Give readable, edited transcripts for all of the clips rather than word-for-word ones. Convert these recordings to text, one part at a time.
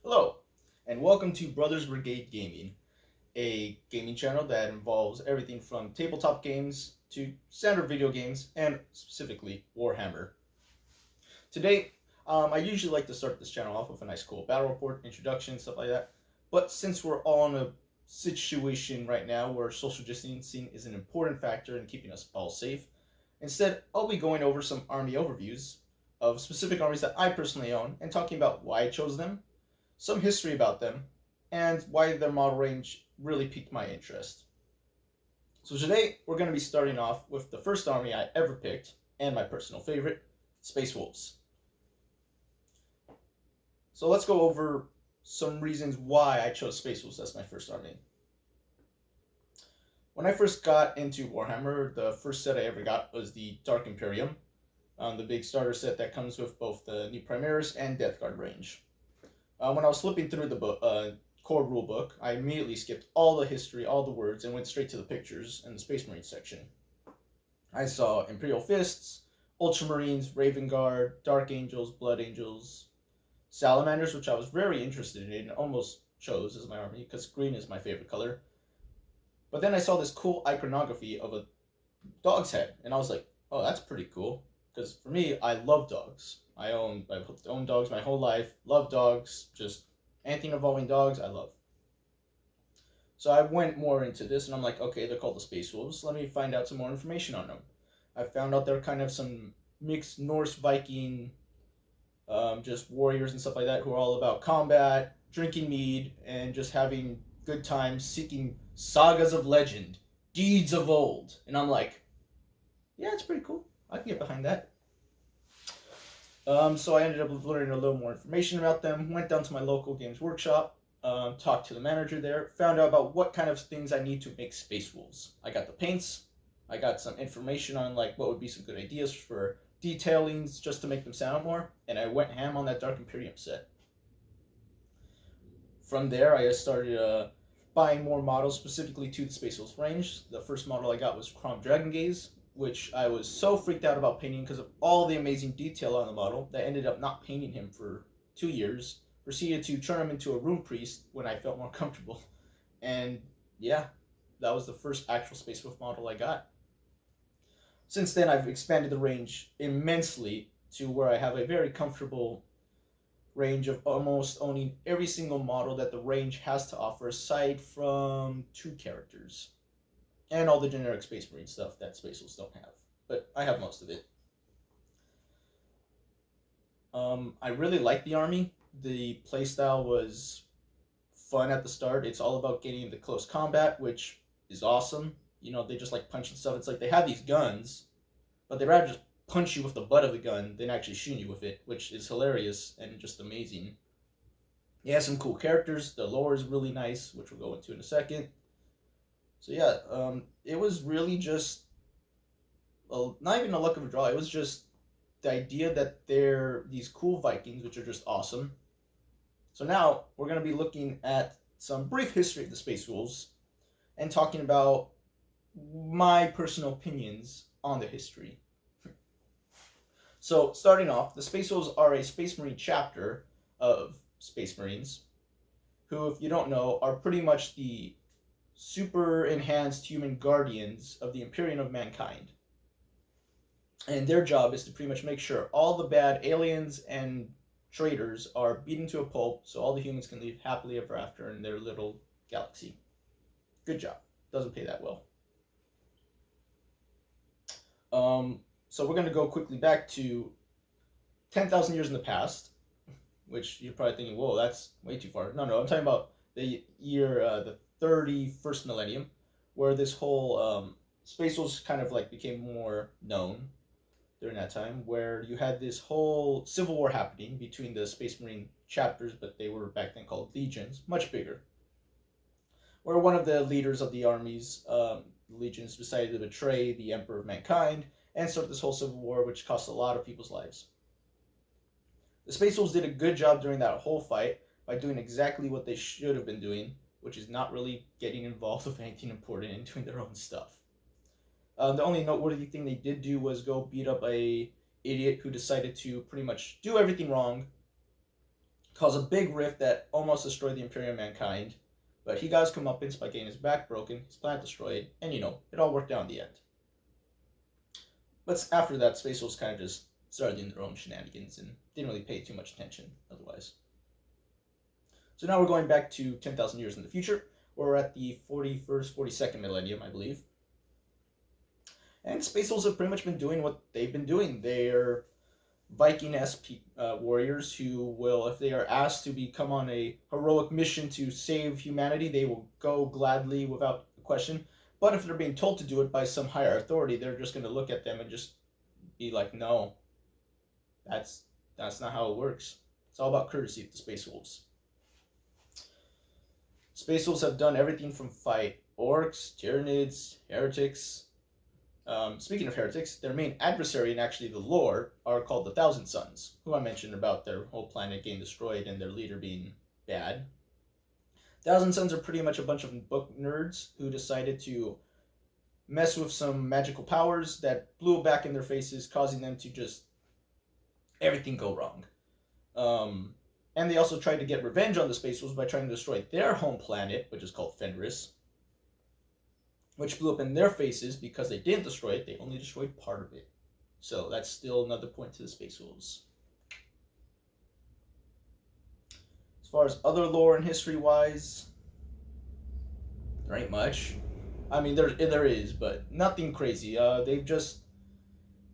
Hello, and welcome to Brothers Brigade Gaming, a gaming channel that involves everything from tabletop games to standard video games, and specifically Warhammer. Today, I usually like to start this channel off with a nice cool battle report, introduction, stuff like that. But since we're all in a situation right now where social distancing is an important factor in keeping us all safe, instead, I'll be going over some army overviews of specific armies that I personally own and talking about why I chose them, some history about them, and why their model range really piqued my interest. So today, we're going to be starting off with the first army I ever picked, and my personal favorite, Space Wolves. So let's go over some reasons why I chose Space Wolves as my first army. When I first got into Warhammer, the first set I ever got was the Dark Imperium, the big starter set that comes with both the new Primaris and Death Guard range. When I was flipping through the core rulebook, I immediately skipped all the history, all the words, and went straight to the pictures in the Space Marine section. I saw Imperial Fists, Ultramarines, Raven Guard, Dark Angels, Blood Angels, Salamanders, which I was very interested in and almost chose as my army because green is my favorite color. But then I saw this cool iconography of a dog's head, and I was like, oh, that's pretty cool. Because for me, I love dogs. I've owned dogs my whole life. Love dogs. Just anything involving dogs, I love. So I went more into this, and I'm like, okay, they're called the Space Wolves. Let me find out some more information on them. I found out they're kind of some mixed Norse Viking, just warriors and stuff like that, who are all about combat, drinking mead, and just having good times, seeking sagas of legend, deeds of old. And I'm like, yeah, it's pretty cool. I can get behind that. So I ended up learning a little more information about them, went down to my local games workshop, talked to the manager there, found out about what kind of things I need to make Space Wolves. I got the paints, I got some information on like what would be some good ideas for detailings just to make them sound more, and I went ham on that Dark Imperium set. From there, I started buying more models specifically to the Space Wolves range. The first model I got was Crom Dragon Gaze, which I was so freaked out about painting because of all the amazing detail on the model that I ended up not painting him for 2 years. Proceeded to turn him into a Rune Priest when I felt more comfortable. And yeah, that was the first actual Space Wolf model I got. Since then, I've expanded the range immensely to where I have a very comfortable range of almost owning every single model that the range has to offer aside from 2 characters. And all the generic Space Marine stuff that Space Wolves don't have. But I have most of it. I really liked the army. The playstyle was fun at the start. It's all about getting into close combat, which is awesome. You know, they just like punching stuff. It's like they have these guns, but they'd rather just punch you with the butt of the gun than actually shoot you with it, which is hilarious and just amazing. It has some cool characters. The lore is really nice, which we'll go into in a second. So yeah, it was really just not even a luck of a draw. It was just the idea that they're these cool Vikings, which are just awesome. So now we're going to be looking at some brief history of the Space Wolves and talking about my personal opinions on the history. So starting off, the Space Wolves are a Space Marine chapter of Space Marines, who, if you don't know, are pretty much the super enhanced human guardians of the Imperium of mankind. And their job is to pretty much make sure all the bad aliens and traitors are beaten to a pulp so all the humans can live happily ever after in their little galaxy. Good job. Doesn't pay that well. So we're going to go quickly back to 10,000 years in the past, which you're probably thinking, whoa, that's way too far. No, I'm talking about the year, the 31st millennium, where this whole Space Wolves kind of like became more known during that time, where you had this whole civil war happening between the Space Marine chapters, but they were back then called legions, much bigger, where one of the leaders of the armies, legions, decided to betray the Emperor of Mankind and start this whole civil war, which cost a lot of people's lives. The Space Wolves did a good job during that whole fight by doing exactly what they should have been doing, which is not really getting involved with anything important and doing their own stuff. The only noteworthy thing they did do was go beat up a idiot who decided to pretty much do everything wrong caused a big rift that almost destroyed the Imperium of Mankind. But he got his comeuppance by getting his back broken, his planet destroyed, and it all worked out in the end. But after that, Space Wolves kind of just started doing their own shenanigans and didn't really pay too much attention otherwise. So now we're going back to 10,000 years in the future. We're at the 41st, 42nd millennium, I believe. And Space Wolves have pretty much been doing what they've been doing. They're Viking-esque warriors who will, if they are asked to become on a heroic mission to save humanity, they will go gladly without question. But if they're being told to do it by some higher authority, they're just going to look at them and just be like, no, that's not how it works. It's all about courtesy with the Space Wolves. Space Wolves have done everything from fight orcs, Tyranids, heretics. Speaking of heretics, their main adversary in actually the lore are called the Thousand Sons, who I mentioned about their whole planet getting destroyed and their leader being bad. Thousand Sons are pretty much a bunch of book nerds who decided to mess with some magical powers that blew back in their faces, causing them to just everything go wrong. And they also tried to get revenge on the Space Wolves by trying to destroy their home planet, which is called Fenris, which blew up in their faces because they didn't destroy it, they only destroyed part of it. So that's still another point to the Space Wolves. As far as other lore and history-wise, there ain't much. I mean, there is, but nothing crazy. They just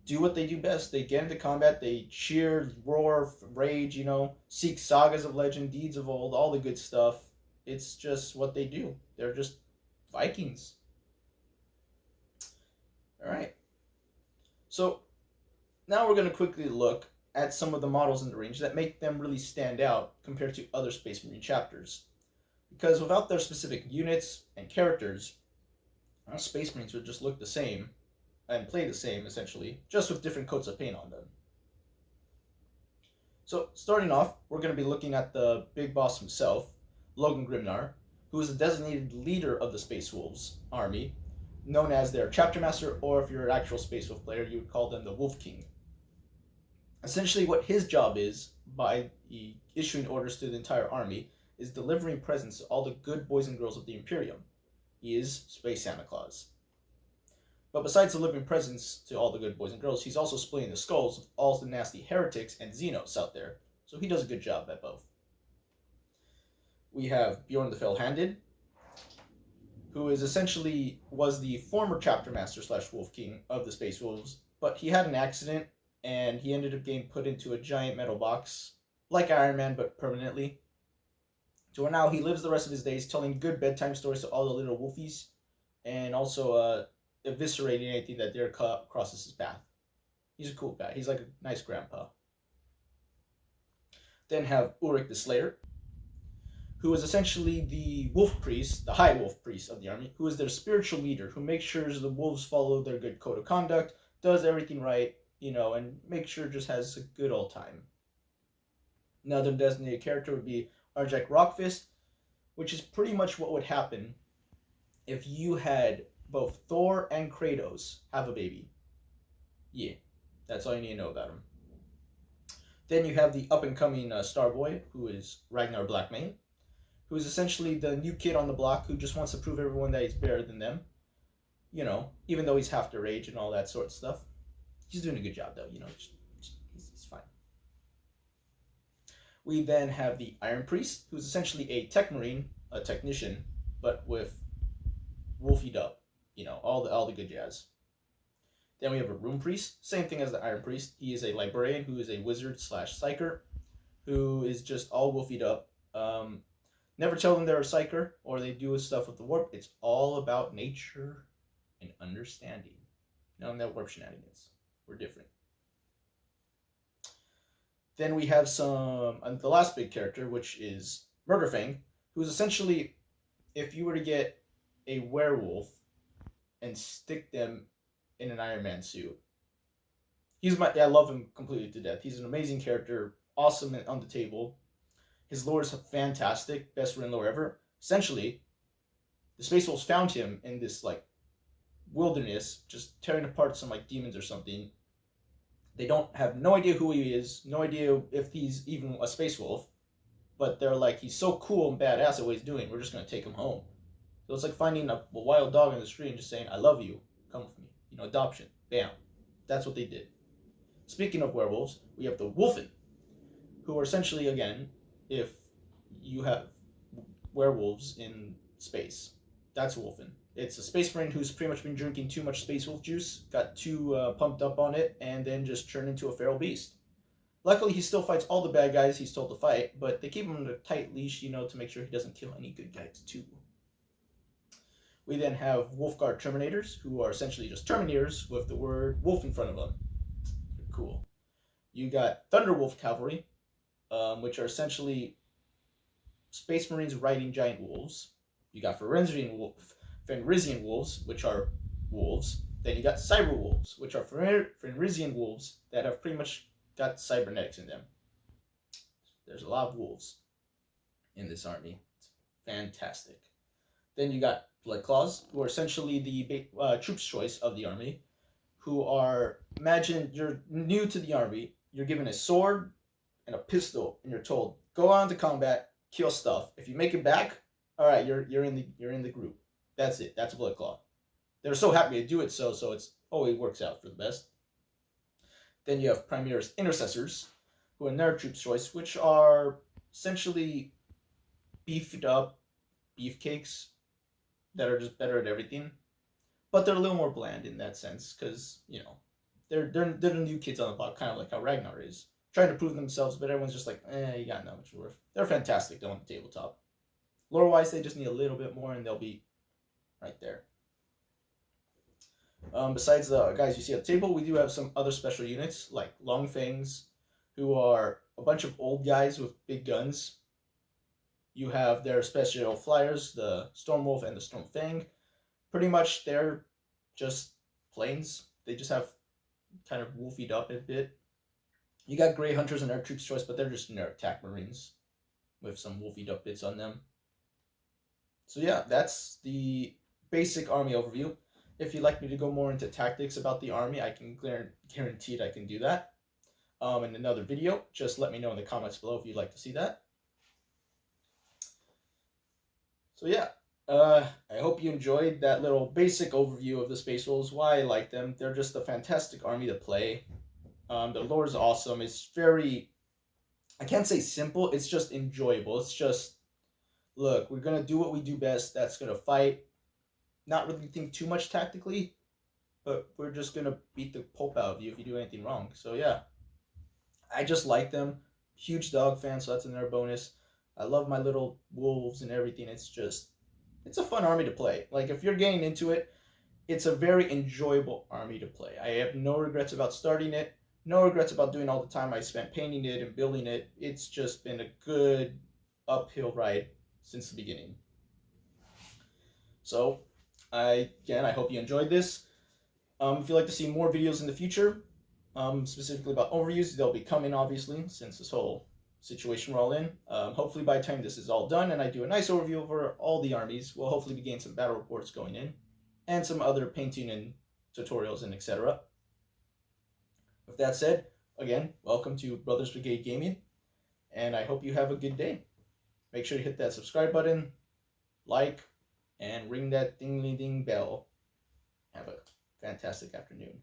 do what they do best. They get into combat, they cheer, roar, rage, seek sagas of legend, deeds of old, all the good stuff. It's just what they do. They're just Vikings. Alright. So, now we're going to quickly look at some of the models in the range that make them really stand out compared to other Space Marine chapters. Because without their specific units and characters, Space Marines would just look the same and play the same, essentially, just with different coats of paint on them. So, starting off, we're going to be looking at the big boss himself, Logan Grimnar, who is the designated leader of the Space Wolves army, known as their chapter master, or if you're an actual Space Wolf player, you would call them the Wolf King. Essentially, what his job is, by issuing orders to the entire army, is delivering presents to all the good boys and girls of the Imperium. He is Space Santa Claus. But besides delivering presents to all the good boys and girls, he's also splitting the skulls of all the nasty heretics and Xenos out there. So he does a good job at both. We have Bjorn the Fell-Handed, who is essentially was the former chapter master / Wolf King of the Space Wolves, but he had an accident and he ended up getting put into a giant metal box, like Iron Man, but permanently. So now he lives the rest of his days telling good bedtime stories to all the little wolfies, and also eviscerating anything that dare crosses his path. He's a cool guy. He's like a nice grandpa. Then have Ulrich the Slayer, who is essentially the wolf priest, the high wolf priest of the army, who is their spiritual leader, who makes sure the wolves follow their good code of conduct, does everything right, and makes sure just has a good old time. Another designated character would be Arjak Rockfist, which is pretty much what would happen if you had both Thor and Kratos have a baby. Yeah, that's all you need to know about him. Then you have the up-and-coming Starboy, who is Ragnar Blackmane, who is essentially the new kid on the block who just wants to prove everyone that he's better than them. Even though he's half their age and all that sort of stuff. He's doing a good job, though, he's fine. We then have the Iron Priest, who's essentially a tech marine, a technician, but with wolfied up, all the good jazz. Then we have a Rune Priest, same thing as the Iron Priest. He is a librarian who is a wizard / psyker, who is just all wolfied up. Never tell them they're a psyker or they do stuff with the warp. It's all about nature and understanding. None of that warp shenanigans. We're different. Then we have the last big character, which is Murderfang, who's essentially, if you were to get a werewolf and stick them in an Iron Man suit, I love him completely to death. He's an amazing character, awesome and on the table. His lore is fantastic, best written lore ever. Essentially, the Space Wolves found him in this wilderness, just tearing apart some demons or something. They have no idea who he is, no idea if he's even a Space Wolf. but they're like, he's so cool and badass at what he's doing, we're just going to take him home. So it's like finding a wild dog in the street and just saying, I love you, come with me. You know, adoption. Bam. That's what they did. Speaking of werewolves, we have the Wolfen, who are essentially, again, if you have werewolves in space, that's Wolfen. It's a space marine who's pretty much been drinking too much space wolf juice, got too pumped up on it, and then just turned into a feral beast. Luckily, he still fights all the bad guys he's told to fight, but they keep him on a tight leash, you know, to make sure he doesn't kill any good guys, too. We then have Wolfguard Terminators, who are essentially just Terminators with the word wolf in front of them. Cool. You got Thunderwolf Cavalry, which are essentially Space Marines riding giant wolves. You got Fenrisian wolves, which are wolves. Then you got Cyber Wolves, which are Fenrisian wolves that have pretty much got cybernetics in them. There's a lot of wolves in this army. It's fantastic. Then you got Blood Claws, who are essentially the troops' choice of the army, who are, imagine you're new to the army, you're given a sword and a pistol, and you're told, go on to combat, kill stuff. If you make it back, all right, you're in the group. That's it. That's a Blood Claw. They're so happy to do it, so it's always works out for the best. Then you have Primaris Intercessors, who are their troops' choice, which are essentially beefed up beefcakes that are just better at everything, but they're a little more bland in that sense because, you know, they're the new kids on the block, kind of like how Ragnar is, trying to prove themselves, but everyone's just like, you got not much worth. They're fantastic though on the tabletop. Lore wise, they just need a little bit more, and they'll be right there. Besides the guys you see at the table, we do have some other special units like Long Fangs, who are a bunch of old guys with big guns. You have their special flyers, the Stormwolf and the Stormfang. Pretty much they're just planes. They just have kind of wolfied up a bit. You got Grey Hunters and their troops' choice, but they're just generic attack marines with some wolfied up bits on them. So yeah, that's the basic army overview. If you'd like me to go more into tactics about the army, I can guarantee I can do that in another video. Just let me know in the comments below if you'd like to see that. So yeah, I hope you enjoyed that little basic overview of the Space Wolves, why I like them. They're just a fantastic army to play. The lore is awesome. It's very, I can't say simple, it's just enjoyable. It's just, look, we're going to do what we do best. That's going to fight. Not really think too much tactically, but we're just going to beat the pulp out of you if you do anything wrong. So yeah, I just like them. Huge dog fan, so that's another bonus. I love my little wolves and everything. It's a fun army to play. Like, if you're getting into it, it's a very enjoyable army to play. I have no regrets about starting it. No regrets about doing all the time I spent painting it and building it. It's just been a good uphill ride since the beginning. So, I hope you enjoyed this. If you'd like to see more videos in the future, specifically about overviews, they'll be coming, obviously, since this whole situation we're all in. Hopefully by the time this is all done and I do a nice overview over all the armies, we'll hopefully be getting some battle reports going in, and some other painting and tutorials and etc. With that said, again, welcome to Brothers Brigade Gaming, and I hope you have a good day. Make sure you hit that subscribe button, like, and ring that ding-ding-ding bell. Have a fantastic afternoon.